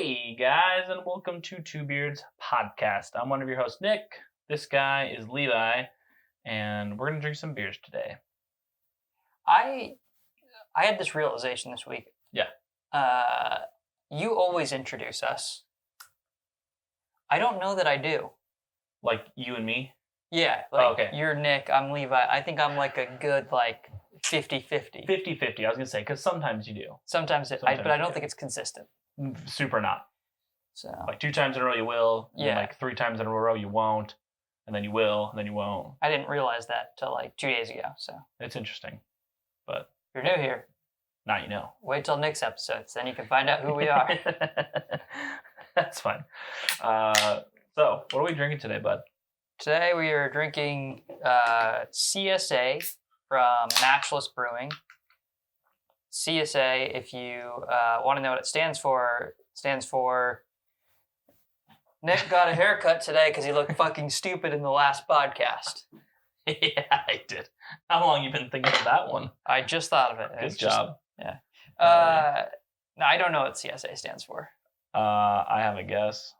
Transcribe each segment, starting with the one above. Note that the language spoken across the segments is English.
Hey guys, and welcome to Two Beards Podcast. I'm one of your hosts, Nick. This guy is Levi, and we're gonna drink some beers today. I had this realization this week. Yeah. You always introduce us. I don't know that I do. Like you and me? Yeah. Okay. You're Nick, I'm Levi. I think I'm like a good 50-50. 50-50, I was gonna say, because sometimes you do. Sometimes but I don't think it's consistent. Super not. So Like 2 times in a row you will, and Yeah. like 3 times in a row you won't, and then you will, and then you won't. I didn't realize that till like 2 days ago. So It's interesting, but if you're new here, now you know. wait till Nick's episodes, then you can find out who we are. That's fine. So, what are we drinking today, bud? Today we are drinking CSA from Matchless Brewing. CSA, if you want to know what it stands for Nick got a haircut today because he looked fucking stupid in the last podcast. Yeah, I did. How long you been thinking of that one? I just thought of it. Good job. No, I don't know what CSA stands for. I have a guess.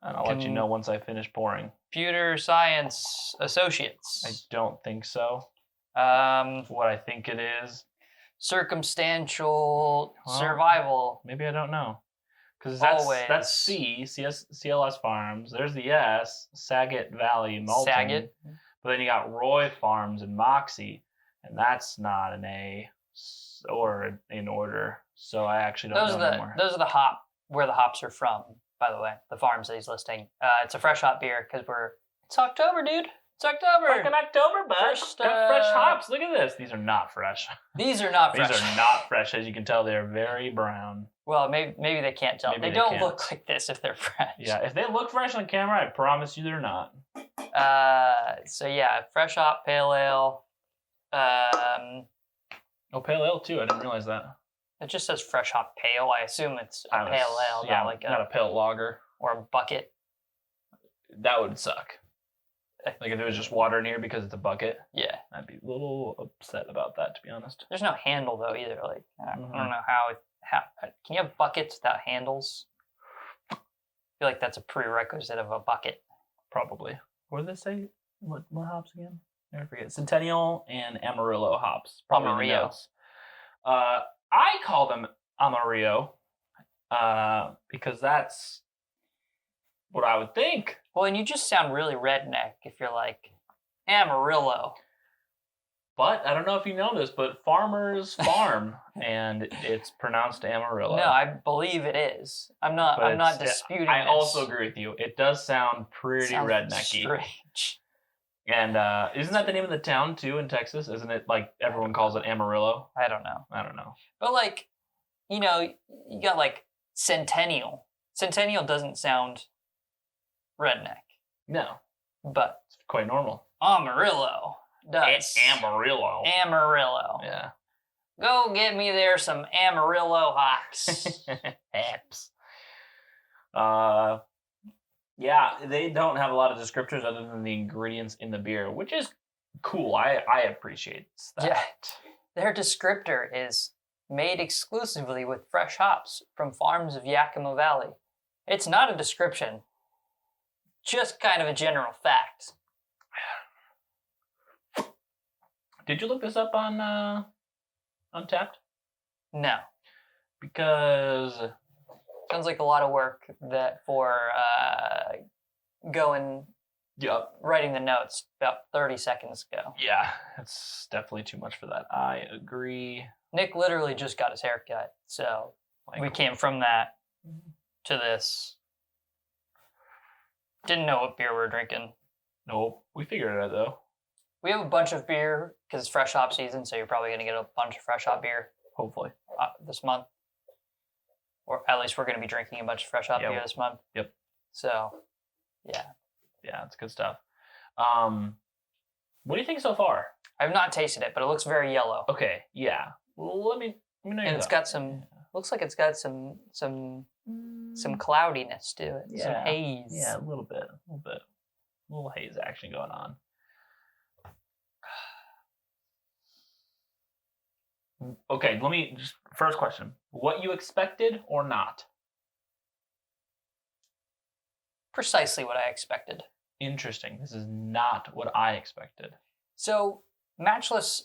And I'll let you know once I finish pouring. Computer Science Associates. I don't think so. What I think it is. Circumstantial survival. Maybe I don't know. Because that's CLS Farms. There's the S, Saget Valley Malton. Saget. But then you got Roy Farms and Moxie. And that's not an A or in order. So I actually don't know anymore. Those are where the hops are from, by the way. The farms that he's listing. It's a fresh hop beer because it's October, dude. It's October. Fucking October, bud. Got fresh hops. Look at this. These are not fresh. These are not fresh. These are not fresh. As you can tell, they're very brown. Well, maybe they can't tell. They don't look like this if they're fresh. Yeah, if they look fresh on camera, I promise you they're not. So yeah, fresh hop pale ale. Pale ale too. I didn't realize that. It just says fresh hop pale. I assume it's a pale ale, not a pale lager or a bucket. That would suck. Like if it was just water in here because it's a bucket. Yeah, I'd be a little upset about that, to be honest. There's no handle though either. Like I don't know how can you have buckets without handles? I feel like that's a prerequisite of a bucket. Probably. What did they say? What hops again? I never forget. Centennial and Amarillo hops. Probably Amarillo. I call them Amarillo because that's what I would think. Well, and you just sound really redneck if you're like Amarillo. But I don't know if you know this, but farmers farm, and it's pronounced Amarillo. No, I believe it is. I'm not disputing. I also agree with you. It does sound pretty rednecky. Strange. And isn't that the name of the town too in Texas? Isn't it like everyone calls it Amarillo? I don't know. But like, you got like Centennial. Centennial doesn't sound redneck. No. But it's quite normal. Amarillo does. Amarillo. Amarillo. Yeah. Go get me there some Amarillo hops. Hops. Yeah, they don't have a lot of descriptors other than the ingredients in the beer, which is cool. I appreciate that. Yeah. Their descriptor is made exclusively with fresh hops from farms of Yakima Valley. It's not a description, just kind of a general fact. Did you look this up on Untapped? No. Because sounds like a lot of work for writing the notes about 30 seconds ago. Yeah, it's definitely too much for that. I agree. Nick literally just got his hair cut, so we came from that to this. Didn't know what beer we were drinking. Nope, we figured it out though. We have a bunch of beer because it's fresh hop season, so you're probably going to get a bunch of fresh hop beer. Hopefully. This month. Or at least we're going to be drinking a bunch of fresh hop beer this month. Yep. So, yeah. Yeah, it's good stuff. What do you think so far? I've not tasted it, but it looks very yellow. Okay, yeah. Well, let me know. And it's got some. Looks like it's got some cloudiness to it. Yeah. Some haze. Yeah, a little bit. A little haze action going on. Okay, let me just first question: what you expected or not? precisely what I expected. Interesting. This is not what I expected. So, Matchless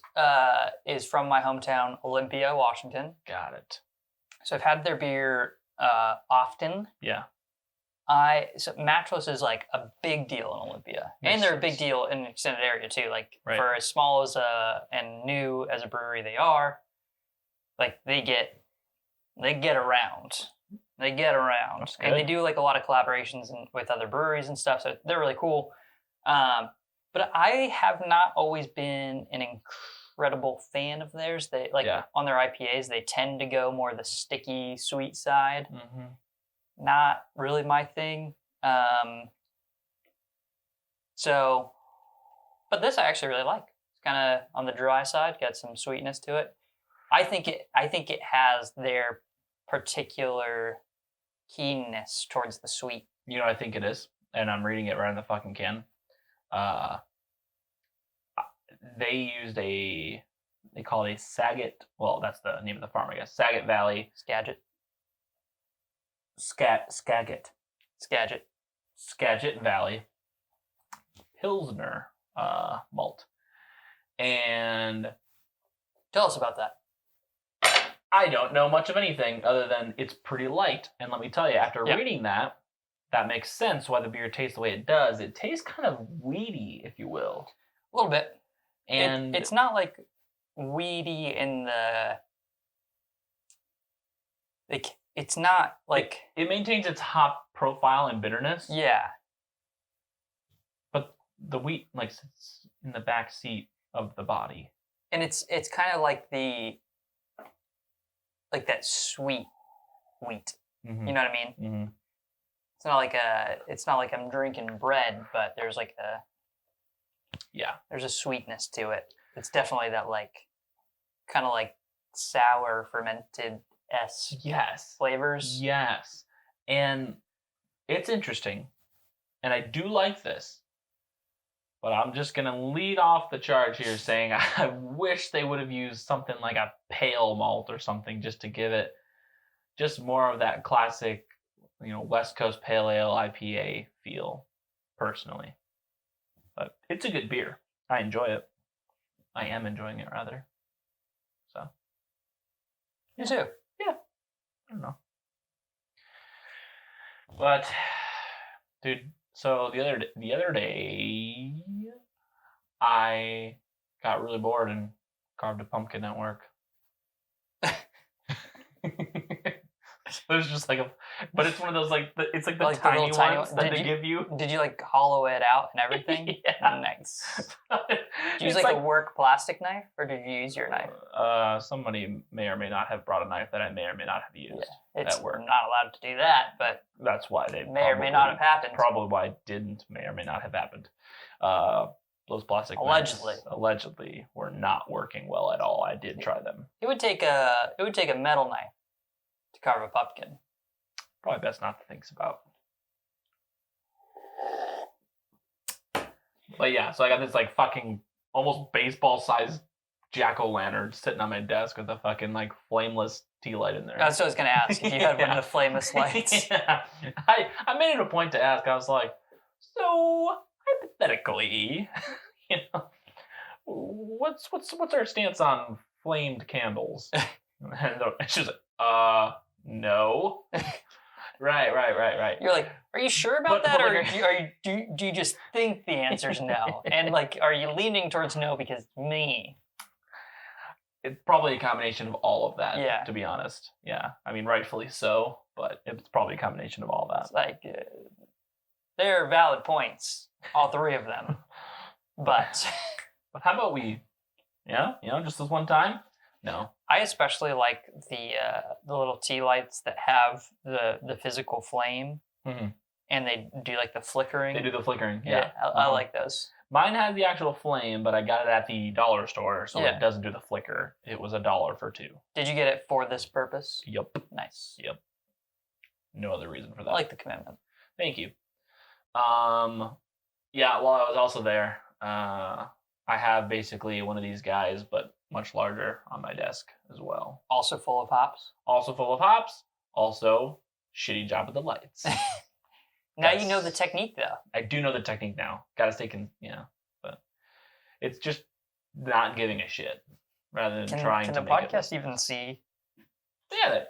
is from my hometown, Olympia, Washington. Got it. So I've had their beer often. Yeah. So Matchless is like a big deal in Olympia, and they're a big deal in an extended area too. Like for as small as and new as a brewery they are, like they get around. They get around, and they do like a lot of collaborations with other breweries and stuff. So they're really cool. But I have not always been an incredible fan of theirs. They on their IPAs, they tend to go more the sticky, sweet side. Mm-hmm. Not really my thing. But this I actually really like. It's kind of on the dry side, got some sweetness to it. I think it has their particular keenness towards the sweet. You know what I think it is? And I'm reading it right in the fucking can. They used they call it a Saget. Well, that's the name of the farm, I guess. Saget Valley. Skagit Valley Pilsner malt. And tell us about that. I don't know much of anything other than it's pretty light. And let me tell you, after reading that makes sense why the beer tastes the way it does. It tastes kind of weedy, if you will. A little bit. And it's not like weedy in the... Like, it's not like... It maintains its hop profile and bitterness. Yeah. But the wheat, like, sits in the back seat of the body. And it's kind of like that sweet wheat. Mm-hmm. You know what I mean? Mm-hmm. It's not like I'm drinking bread, but there's like there's a sweetness to it. It's definitely that like kind of like sour fermented flavors. Yes. And it's interesting. And I do like this. But I'm just going to lead off the charge here saying I wish they would have used something like a pale malt or something just to give it just more of that classic, West Coast Pale Ale IPA feel, personally. But it's a good beer. I enjoy it. I am enjoying it, rather. So. You too. Yeah. I don't know. But, dude, so the other day, I got really bored and carved a pumpkin at work. There's just but it's one of those it's like the tiny ones that they give you. Did you like hollow it out and everything? Yeah. Nice. Did you use like a work plastic knife, or did you use your knife? Somebody may or may not have brought a knife that I may or may not have used. Yeah, it's not allowed to do that, but that's why they may or may not have happened. Probably why it didn't may or may not have happened. Those plastic knives allegedly were not working well at all. I did try them. It would take a metal knife to carve a pumpkin. Probably best not to think about. But yeah, so I got this like fucking almost baseball-sized jack-o'-lantern sitting on my desk with a fucking like flameless tea light in there. That's what I was gonna ask, if you had one of the flameless lights. Yeah. I made it a point to ask. I was like, so hypothetically, what's our stance on flamed candles? And she's like, no. Right. You're like, are you sure about that, or do you just think the answer's no? And like, are you leaning towards no because me? It's probably a combination of all of that. Yeah. To be honest, yeah. I mean, rightfully so, but it's probably a combination of all that. It's like, they're valid points, all three of them. But how about we? Yeah, just this one time. No. I especially like the little tea lights that have the physical flame, mm-hmm. and they do like the flickering. They do the flickering. Yeah. I like those. Mine had the actual flame, but I got it at the dollar store, so it doesn't do the flicker. It was $1 for 2. Did you get it for this purpose? Yep. Nice. Yep. No other reason for that. I like the commitment. Thank you. Yeah, while I was also there, I have basically one of these guys, but much larger, on my desk as well. Also full of hops? Also full of hops. Also, shitty job with the lights. Now you know the technique, though. I do know the technique now. Gotta stay but it's just not giving a shit rather than trying to make it. Can the podcast even see? Yeah,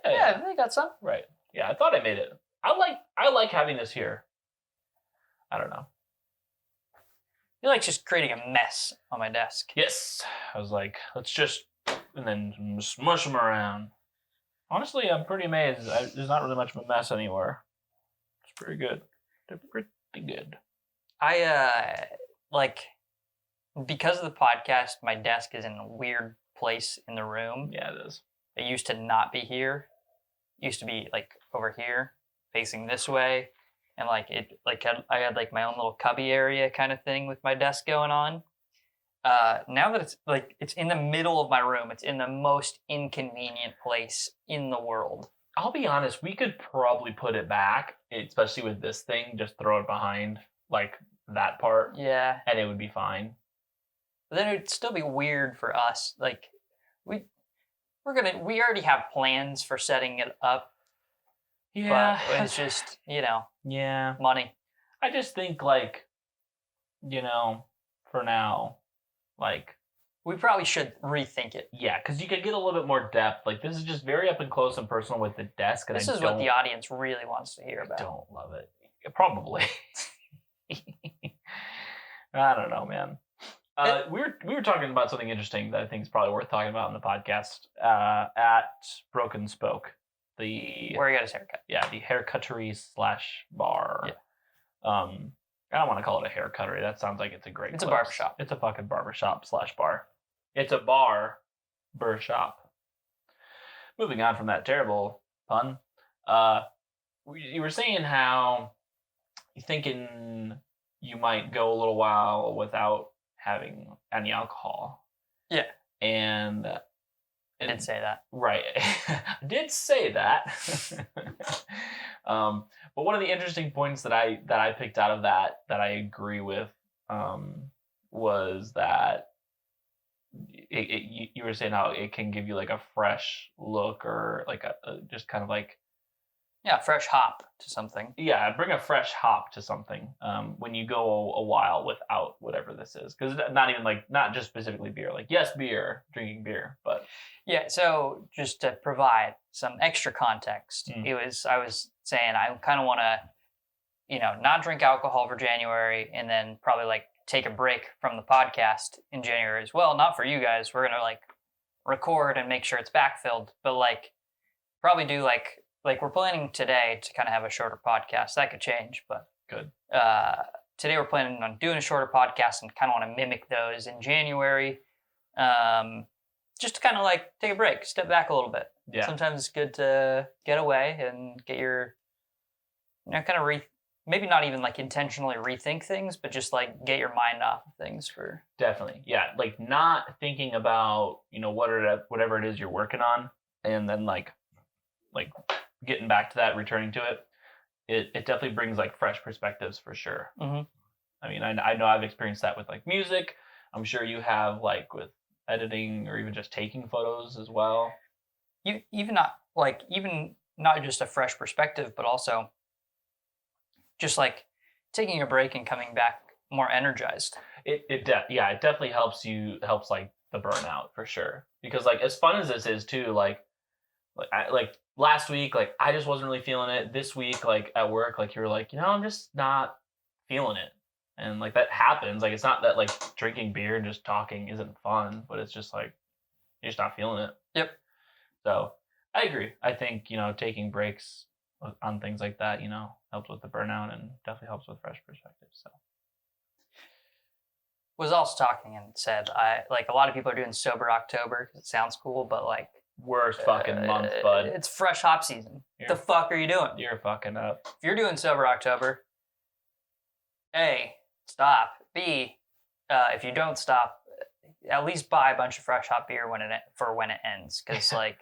they got some. Right. Yeah, I thought I made it. I like having this here. I don't know. You like just creating a mess on my desk. Yes. I was like, let's just, and then smush them around. Honestly, I'm pretty amazed. There's not really much of a mess anywhere. It's pretty good. They're pretty good. Because of the podcast, my desk is in a weird place in the room. Yeah, it is. It used to not be here. It used to be like over here, facing this way. And I had like my own little cubby area kind of thing with my desk going on. Now that it's in the middle of my room, it's in the most inconvenient place in the world. I'll be honest, we could probably put it back, especially with this thing, just throw it behind like that part. Yeah. And it would be fine. But then it'd still be weird for us. Like we already have plans for setting it up. Yeah. But it's just, yeah, money. I just think for now, we probably should rethink it. Yeah, because you could get a little bit more depth. Like this is just very up and close and personal with the desk. And this is what the audience really wants to hear about. I don't love it. Probably. I don't know, man. We were talking about something interesting that I think is probably worth talking about in the podcast at Broken Spoke. Where he got his haircut. Yeah, the haircuttery / bar. Yeah. I don't want to call it a haircuttery. That sounds like it's a great. It's a barbershop. It's a fucking barbershop / bar. It's a bar shop. Moving on from that terrible pun, you were saying how you're thinking you might go a little while without having any alcohol. Yeah. And I did say that. Right. I did say that. But one of the interesting points that I picked out of that I agree with was that you were saying how it can give you like a fresh look or like a just kind of like fresh hop to something. Yeah, bring a fresh hop to something when you go a while without whatever this is, because not just specifically beer. Like yes, beer, drinking beer, but yeah. So just to provide some extra context, I was saying I kind of want to, not drink alcohol for January, and then probably like take a break from the podcast in January as well. Not for you guys. We're gonna like record and make sure it's backfilled, but like probably do like we're planning today to kind of have a shorter podcast. That could change, but good. Today we're planning on doing a shorter podcast and kind of want to mimic those in January. Just to kind of like take a break, step back a little bit. Yeah. Sometimes it's good to get away and get your, kind of maybe not even like intentionally rethink things, but just like get your mind off of things for. Definitely. Yeah. Like not thinking about, whatever it is you're working on, and then like getting back to that, returning to it. It definitely brings like fresh perspectives for sure. Mm-hmm. I mean, I know I've experienced that with like music. I'm sure you have like with editing or even just taking photos as well. Even not just a fresh perspective, but also just like taking a break and coming back more energized. It definitely helps like the burnout for sure. Because like as fun as this is too, like last week, like I just wasn't really feeling it. This week, like at work, like you were like, I'm just not feeling it. And like that happens. Like it's not that like drinking beer and just talking isn't fun, but it's just like you're just not feeling it. Yep. So I agree. I think, taking breaks on things like that, helps with the burnout and definitely helps with fresh perspectives. So was also talking and said a lot of people are doing sober October because it sounds cool, but like worst fucking month, bud. It's fresh hop season. The fuck are you doing? You're fucking up. If you're doing sober October, A, stop. B, if you don't stop, at least buy a bunch of fresh hop beer when it ends, because like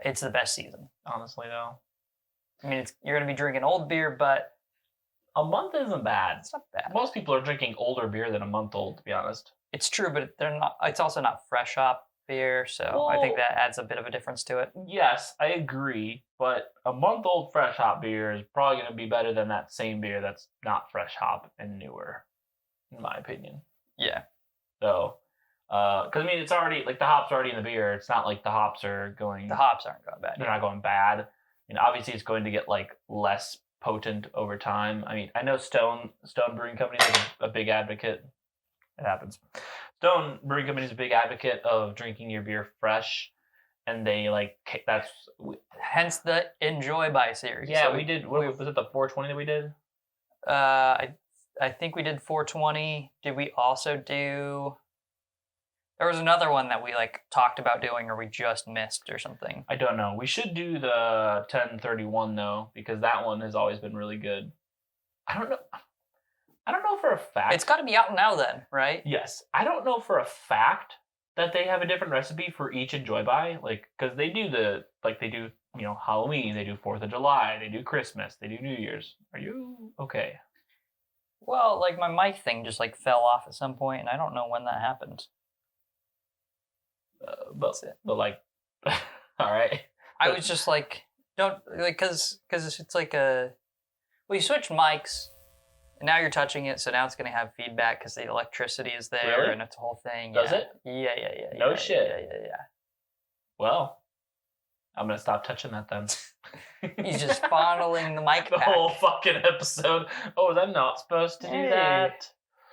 it's the best season. Honestly, though, I mean, you're gonna be drinking old beer, but a month isn't bad. It's not bad. Most people are drinking older beer than a month old, to be honest. It's true, but they're not. It's also not fresh hop. beer, so I think Well- that adds a bit of a difference to it. Yes, I agree, but a month-old fresh hop beer is probably going to be better than that same beer that's not fresh hop and newer, in my opinion. Yeah. So, because I mean, it's already like the hops are already in the beer. It's not like the hops are going. The hops aren't going bad. They're not going bad. I mean, obviously, it's going to get like less potent over time. I mean, I know Stone Brewing Company is a big advocate. It happens. Stone Brewing Company is a big advocate of drinking your beer fresh, and they like that's. Hence the Enjoy by series. Yeah, So we did. What was it? The 420 that we did. I think we did 420. Did we also do? There was another one that we like talked about doing, or we just missed, or something. I don't know. We should do the 1031 though, because that one has always been really good. I don't know for a fact. It's got to be out now, then, right? Yes, I don't know for a fact that they have a different recipe for each Enjoy By, like because they do Halloween, they do 4th of July, they do Christmas, they do New Year's. Are you okay? Well, like my mic thing just like fell off at some point, and I don't know when that happened. But like, all right. I was just like, don't like, cause it's like you switch mics, and now you're touching it, so now it's gonna have feedback because the electricity is there, Really? and it's a whole thing. Does yeah. it? Yeah. No shit. Yeah. Well, I'm gonna stop touching that then. He's just fondling the mic The pack. whole fucking episode. Oh, was I not supposed to do Hey. that?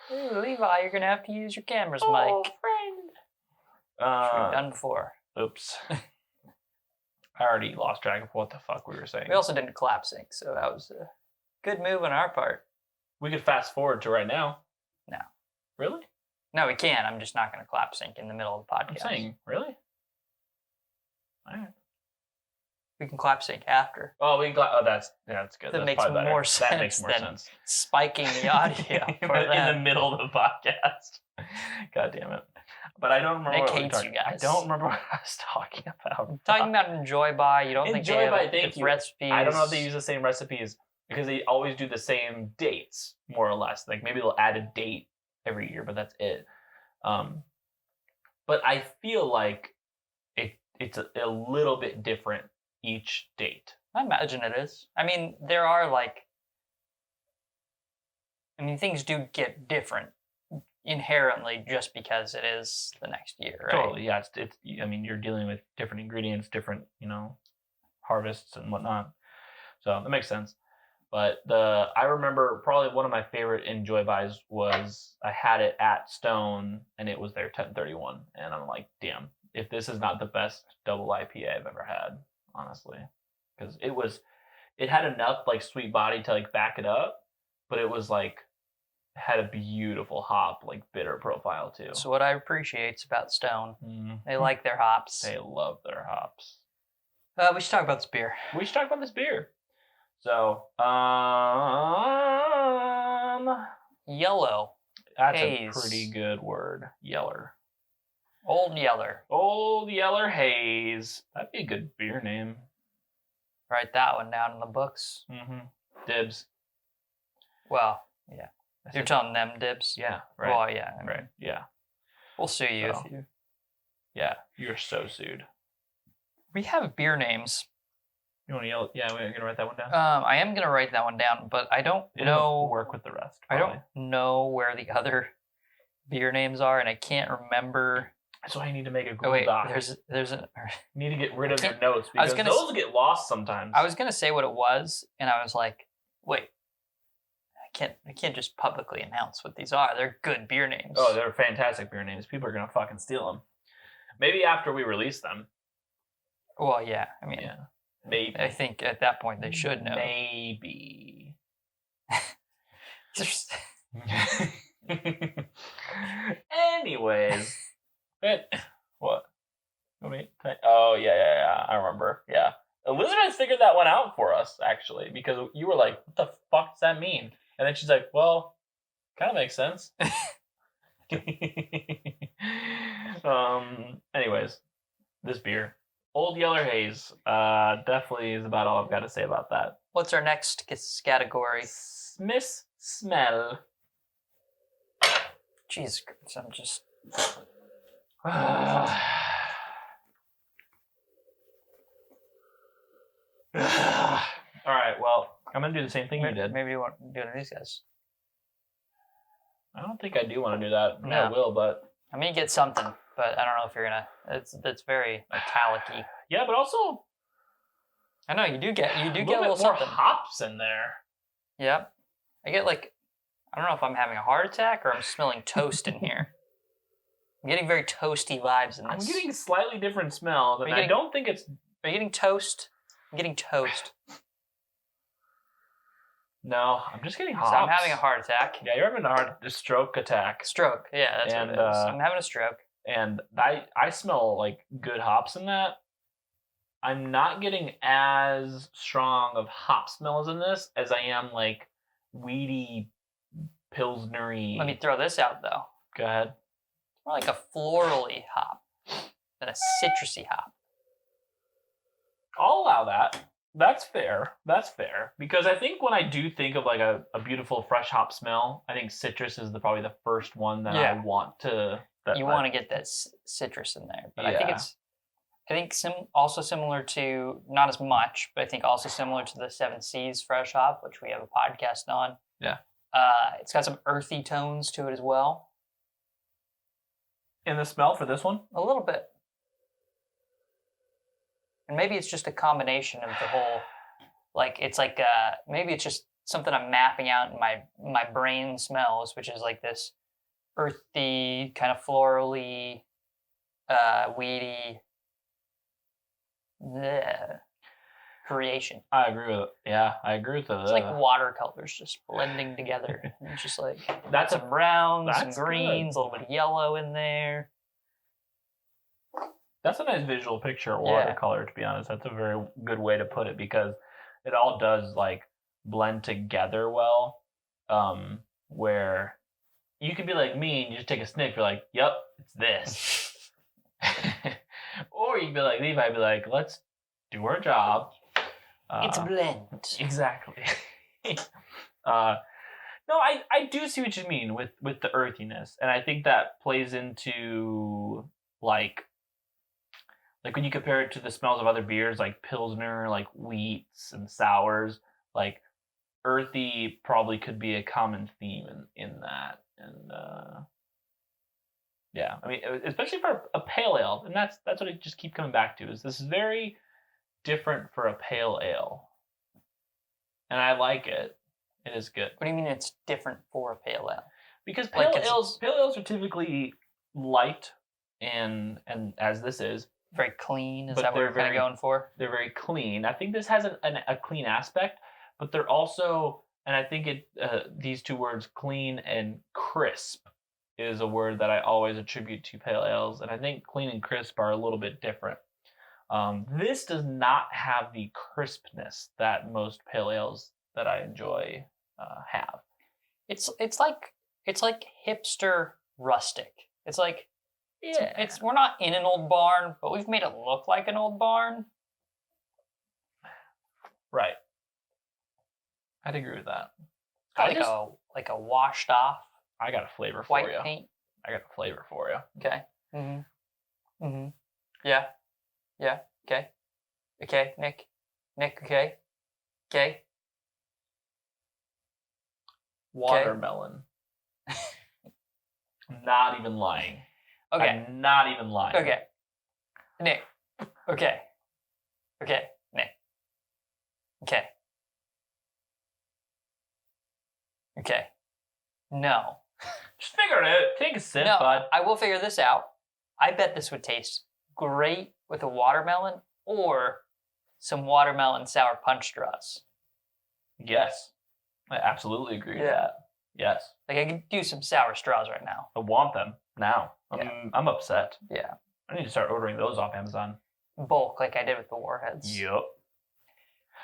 Hey, Levi, you're gonna have to use your camera's Oh, mic. friend. Which we've done before. Oops. I already lost track of what the fuck we were saying. We also didn't clap sync, so that was a good move on our part. We could fast forward to right now. No. Really? No, we can. I'm just not going to clap sync in the middle of the I'm podcast. saying, really? All right. We can clap sync after. Oh, that's good. That That's makes probably better. more That makes sense more than sense. spiking the audio for in that. the middle of the podcast. God damn it! But I don't remember. Nick what we hates talked- you guys. I don't remember what I was talking about. Talking about Enjoy By, you don't think Enjoy they have By, a thank good you. recipes? I don't know if they use the same recipes because they always do the same dates, more or less. Like maybe they'll add a date every year, but that's it. But I feel like it's a little bit different each date. I imagine it is. I mean, things do get different inherently just because it is the next year, right? Totally, yeah. It's. I mean, you're dealing with different ingredients, different harvests and whatnot. So that makes sense. But I remember probably one of my favorite Enjoy Buys was I had it at Stone and it was their 1031, and I'm like, damn, if this is not the best double IPA I've ever had, honestly, because it had enough like sweet body to like back it up, but it was like had a beautiful hop like bitter profile too. So what I appreciate about Stone, Mhm. they like their hops. They love their hops. We should talk about this beer. We should talk about this beer. So, Yellow. that's Haze. a pretty good word. Yeller. Old Yeller. Old Yeller Haze. That'd be a good beer name. Write that one down in the books. Mm-hmm. Dibs. Well, yeah. I You're said- telling them dibs? Yeah, right. Well, yeah. I mean, Right, yeah. We'll sue you So. if you... Yeah, you're so sued. We have beer names. You want to yell? Yeah, we're going to write that one down? I am going to write that one down, but I don't It'll know... work with the rest. I Probably. don't know where the other beer names are, and I can't remember... That's why I need to make a Google Oh, wait. Doc. There's an... You need to get rid of your can't- notes I was because gonna those get lost sometimes. I was going to say what it was, and I was like, wait. I can't just publicly announce what these are. They're good beer names. Oh, they're fantastic beer names. People are going to fucking steal them. Maybe after we release them. Well, yeah. I mean, Yeah. Maybe. I think at that point they should know. Maybe. There's- Anyways. What? Oh, yeah. I remember. Yeah. Elizabeth figured that one out for us, actually, because you were like, what the fuck does that mean? And then she's like, well, kind of makes sense. Anyways, this beer. Old Yeller Haze. Definitely is about all I've got to say about that. What's our next category? Miss Smell. Jesus Christ, I'm just... All right, well, I'm going to do the same thing you did. Maybe you want to do one of these guys. I don't think I do want to do that. I mean, I No. will, but... I mean, you get something, but I don't know if you're going to... It's very metallic-y. Yeah, but also... I know, you do get a little bit more something. hops in there. Yep. I get like... I don't know if I'm having a heart attack or I'm smelling toast in here. I'm getting very toasty vibes in this. I'm getting slightly different smells, and I don't think it's... Are you getting toast? I'm getting toast. No, I'm just getting hops. So I'm having a heart attack. Yeah, you're having a stroke attack. Stroke, yeah, that's what it is. I'm having a stroke. And I smell like good hops in that. I'm not getting as strong of hop smells in this as I am like weedy, pilsnery. Let me throw this out though. Go ahead. It's more like a florally hop than a citrusy hop. I'll allow that. That's fair. That's fair. Because I think when I do think of like a beautiful fresh hop smell, I think citrus is probably the first one that I want to. You want to get that citrus in there, but I think also similar to, not as much, but I think also similar to the 7 Seas Fresh Hop, which we have a podcast on. Yeah. It's got some earthy tones to it as well. In the smell for this one? A little bit. And maybe it's just a combination of the whole, like, it's like, maybe it's just something I'm mapping out in my brain smells, which is like this earthy, kind of florally, weedy creation. I agree with it. Yeah, I agree with it. It's like watercolors just blending together. And it's just like, that's some browns, some that's greens, good. a little bit of yellow in there. That's a nice visual picture of watercolor, to be honest. That's a very good way to put it because it all does like blend together well. Where you can be like me and you just take a sniff, you're like, yep, it's this. Or you can be like Levi, be like, let's do our job. It's a blend. Exactly. No, I do see what you mean with the earthiness. And I think that plays into like when you compare it to the smells of other beers like Pilsner, like wheats and sours, like earthy probably could be a common theme in that. And yeah, I mean, especially for a pale ale, and that's what I just keep coming back to, is this is very different for a pale ale. And I like it. It is good. What do you mean it's different for a pale ale? Because pale ales are typically light and as this is, very clean. Is that what you're kind of going for? They're very clean. I think this has a clean aspect, but they're also, and I think these two words, clean and crisp, is a word that I always attribute to pale ales, and I think clean and crisp are a little bit different. This does not have the crispness that most pale ales that I enjoy have. It's like hipster rustic. It's like, we're not in an old barn, but we've made it look like an old barn. Right. I'd agree with that. Like a washed off. I got a flavor for white you. Paint. I got a flavor for you. Okay. Mm-hmm. Mm-hmm. Yeah. Yeah. Okay. Okay, Nick. Okay. Okay. Watermelon. Not even lying. Okay. I'm not even lying. Okay. Nick. Okay. Okay. Nick. Okay. Okay. No. Just figure it out. Take a sip, No, bud. I will figure this out. I bet this would taste great with a watermelon or some watermelon sour punch straws. Yes. I absolutely agree with that. Yes. Like I could do some sour straws right now. I want them now. I'm upset. Yeah. I need to start ordering those off Amazon. Bulk, like I did with the Warheads. Yep.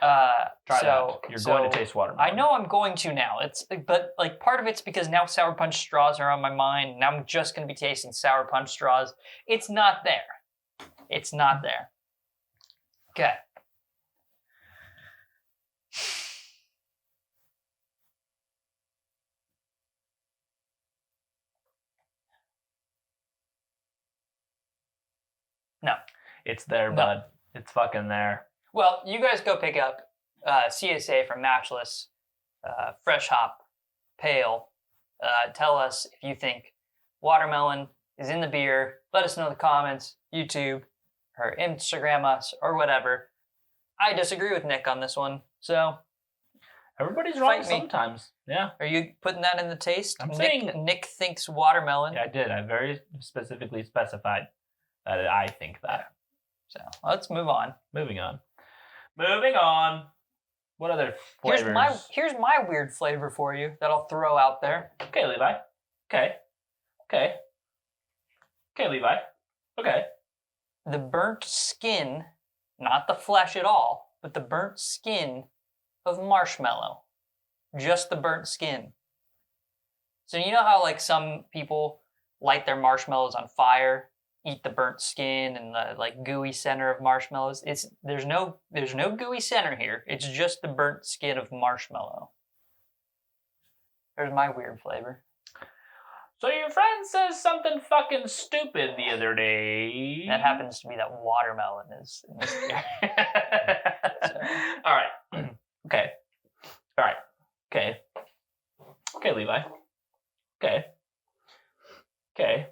Try that. You're going to taste watermelon. I know I'm going to now. But like part of it's because now sour punch straws are on my mind. Now I'm just going to be tasting sour punch straws. It's not there. It's not there. Okay. No. It's there, bud. It's fucking there. Well, you guys go pick up CSA from Matchless, Fresh Hop Pale. Tell us if you think watermelon is in the beer. Let us know in the comments, YouTube, or Instagram us, or whatever. I disagree with Nick on this one, so Everybody's wrong Fight me. sometimes. Yeah. are you putting that in the taste? I'm Nick, saying- Nick thinks watermelon. Yeah, I did. I very specifically specified that I think that. So let's move on. Moving on. Moving on. What other flavors? Here's my weird flavor for you that I'll throw out there. Okay, Levi. Okay. Okay. Okay, Levi. Okay. The burnt skin, not the flesh at all, but the burnt skin of marshmallow. Just the burnt skin. So you know how like some people light their marshmallows on fire, eat the burnt skin and the like gooey center of marshmallows? There's no gooey center here. It's just the burnt skin of marshmallow. There's my weird flavor. So your friend says something fucking stupid the other day. That happens to be that watermelon is in this beer. All right. Okay. All right. Okay. Okay, Levi. Okay. Okay.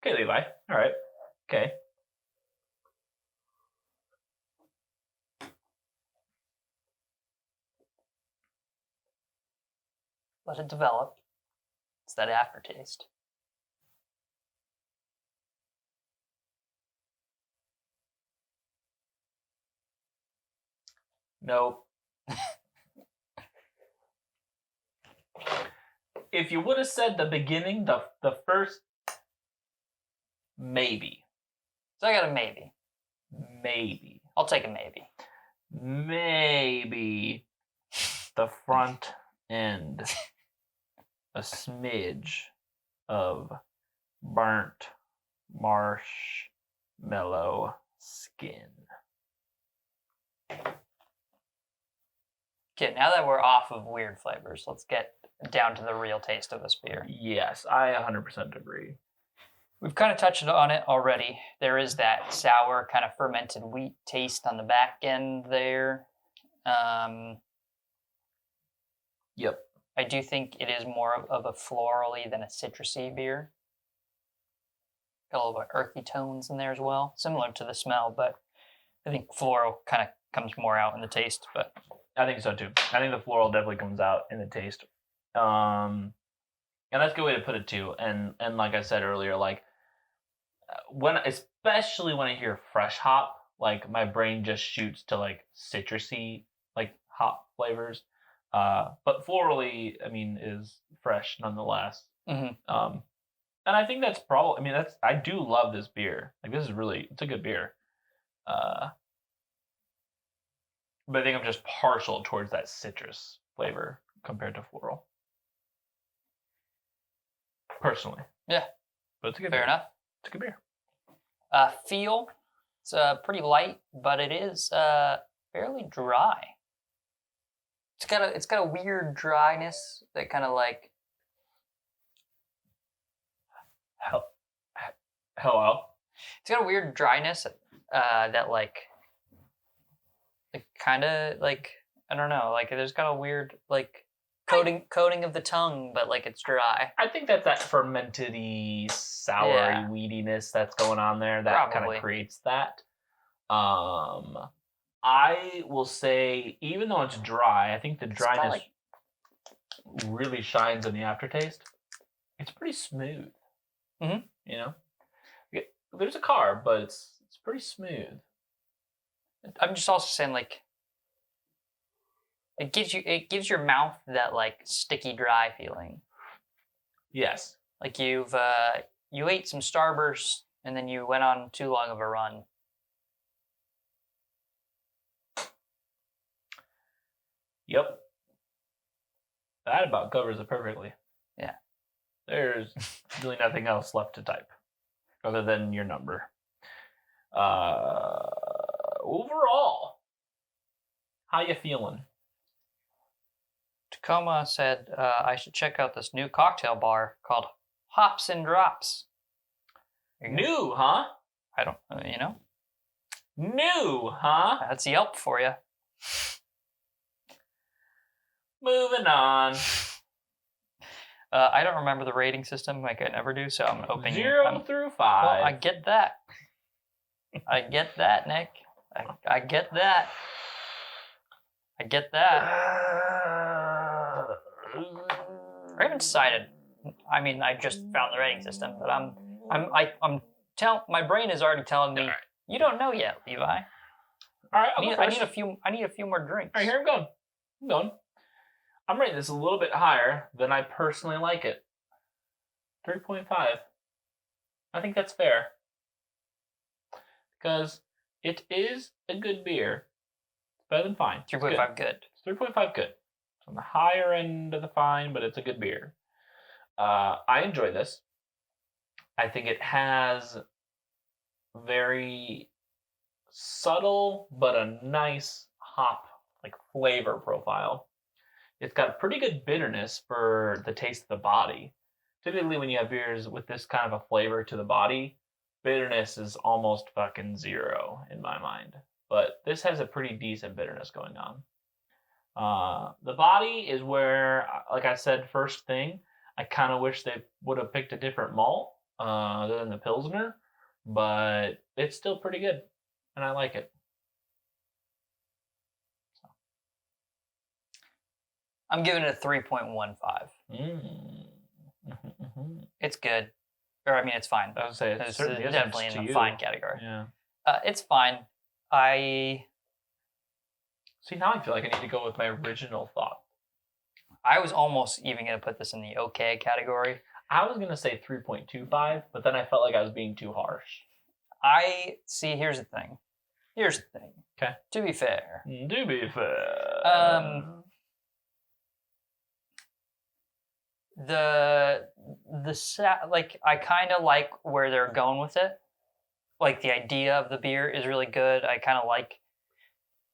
Okay, Levi. All right. Okay. Let it develop. It's that aftertaste. Nope. If you would have said the beginning, the first, maybe. So I got a maybe. Maybe. I'll take a maybe. Maybe the front end, a smidge of burnt marshmallow skin. Okay, now that we're off of weird flavors, let's get down to the real taste of this beer. Yes, I 100% agree. We've kind of touched on it already. There is that sour kind of fermented wheat taste on the back end there. Yep. I do think it is more of a florally than a citrusy beer. Got a little bit of earthy tones in there as well, similar to the smell, but I think floral kind of comes more out in the taste. But I think so too. I think the floral definitely comes out in the taste. And that's a good way to put it too. And like I said earlier, like especially when I hear fresh hop, like my brain just shoots to like citrusy, like hop flavors. But florally, I mean, is fresh nonetheless. Mhm. And I think that's probably, I mean, I do love this beer. Like this is really, it's a good beer. But I think I'm just partial towards that citrus flavor compared to floral. Personally. Yeah. But it's a good fair beer. enough. It's a good beer. Feel, it's pretty light, but it is fairly dry. It's got a weird dryness that kind of like Hello. it's got a weird dryness that like kind of like I don't know, like there's got a weird like coating of the tongue, but like it's dry. I think that's that fermented-y, soury Yeah. weediness that's going on there that kind Probably. of creates that. I will say, even though it's dry, I think the got, dryness like- really shines in the aftertaste. It's pretty smooth. Mhm. You know, there's a carb, but it's pretty smooth. I'm just also saying like it gives your mouth that like sticky dry feeling. Yes. Like you ate some Starburst and then you went on too long of a run. Yep. That about covers it perfectly. Yeah. There's really nothing else left to type other than your number. Overall, how you feeling? Tacoma said I should check out this new cocktail bar called Hops and Drops. New, huh? I don't, you know. New, huh? That's Yelp for you. Moving on. I don't remember the rating system like I never do, so I'm hoping 0 through 5. Well, I get that. I get that, Nick. I get that. I get that. I haven't decided. I mean, I just found the rating system, but my brain is already telling me you don't know yet, Levi. All right, I need a few more drinks. All right, here I'm going. I'm rating this a little bit higher than I personally like it. 3.5. I think that's fair. Because it is a good beer. It's better than fine. 3.5 good. It's 3.5 good. It's on the higher end of the fine, but it's a good beer. I enjoy this. I think it has very subtle but a nice hop flavor profile. It's got a pretty good bitterness for the taste of the body. Typically when you have beers with this kind of a flavor to the body, bitterness is almost fucking 0 in my mind. But this has a pretty decent bitterness going on. The body is where, like I said, first thing, I kind of wish they would have picked a different malt other than the Pilsner, but it's still pretty good, and I like it. So. I'm giving it a 3.15. It's good. Or, I mean, it's fine. I would say it's definitely in the fine category. Yeah. It's fine. See, now I feel like I need to go with my original thought. I was almost even going to put this in the okay category. I was going to say 3.25, but then I felt like I was being too harsh. Here's the thing. Okay. To be fair. I kind of like where they're going with it. Like, the idea of the beer is really good. I kind of like,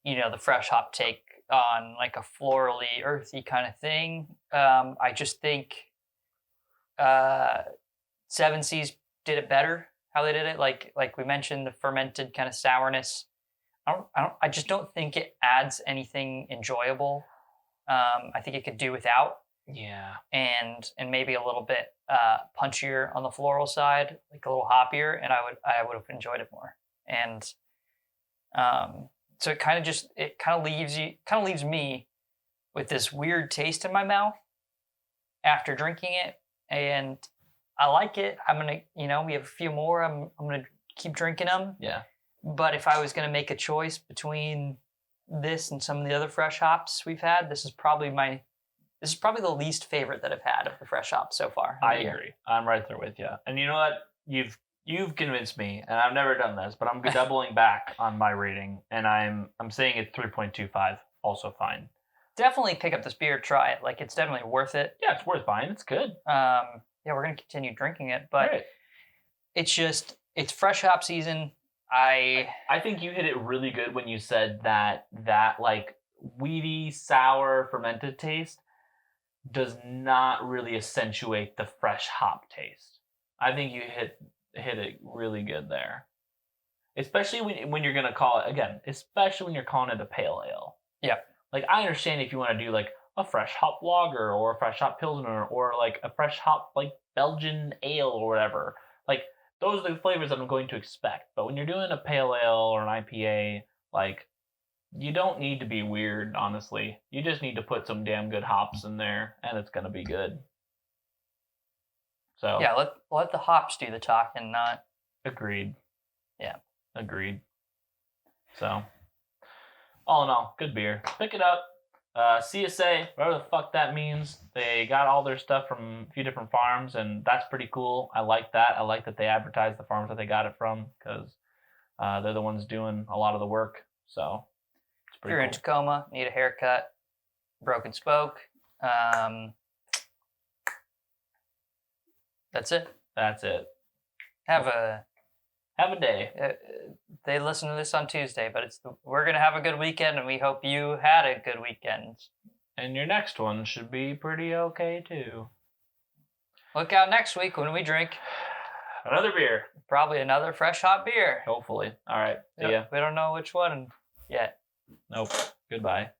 the fresh hop take on like a florally, earthy kind of thing. I just think Seven Seas did it better. How they did it, like we mentioned, the fermented kind of sourness. I just don't think it adds anything enjoyable. I think it could do without. Yeah. And maybe a little bit punchier on the floral side, like a little hoppier, and I would have enjoyed it more. And so it kind of leaves me with this weird taste in my mouth after drinking it, and I like it. I'm gonna, we have a few more. I'm gonna keep drinking them. Yeah. But if I was gonna make a choice between this and some of the other fresh hops we've had, this is probably the least favorite that I've had of the fresh hops so far. I agree. I'm right there with you. And you know what? You've convinced me, and I've never done this, but I'm doubling back on my rating, and I'm saying it's 3.25. Also fine. Definitely pick up this beer, try it. Like, it's definitely worth it. Yeah, it's worth buying. It's good. Yeah, we're gonna continue drinking it, but it's fresh hop season. I think you hit it really good when you said that like weedy, sour, fermented taste does not really accentuate the fresh hop taste. I think you hit it really good there. Especially when you're gonna call it, again, especially when you're calling it a pale ale. Yeah. Like, I understand if you want to do like a fresh hop lager or a fresh hop pilsner or like a fresh hop like Belgian ale or whatever. Like, those are the flavors that I'm going to expect. But when you're doing a pale ale or an IPA, like, you don't need to be weird, honestly. You just need to put some damn good hops in there, and it's gonna be good. So yeah, let the hops do the talking, not. Agreed. Yeah. Agreed. So, all in all, good beer. Pick it up. CSA, whatever the fuck that means, they got all their stuff from a few different farms, and that's pretty cool. I like that. I like that they advertise the farms that they got it from, because they're the ones doing a lot of the work. So, it's pretty If you're cool. in Tacoma, need a haircut, broken spoke. That's it. That's it. Have a day. They listen to this on Tuesday, but we're gonna have a good weekend, and we hope you had a good weekend. And your next one should be pretty okay too. Look out next week when we drink Another beer. Probably another fresh hop beer. Hopefully. All right. See ya. We don't know which one yet. Nope. Goodbye.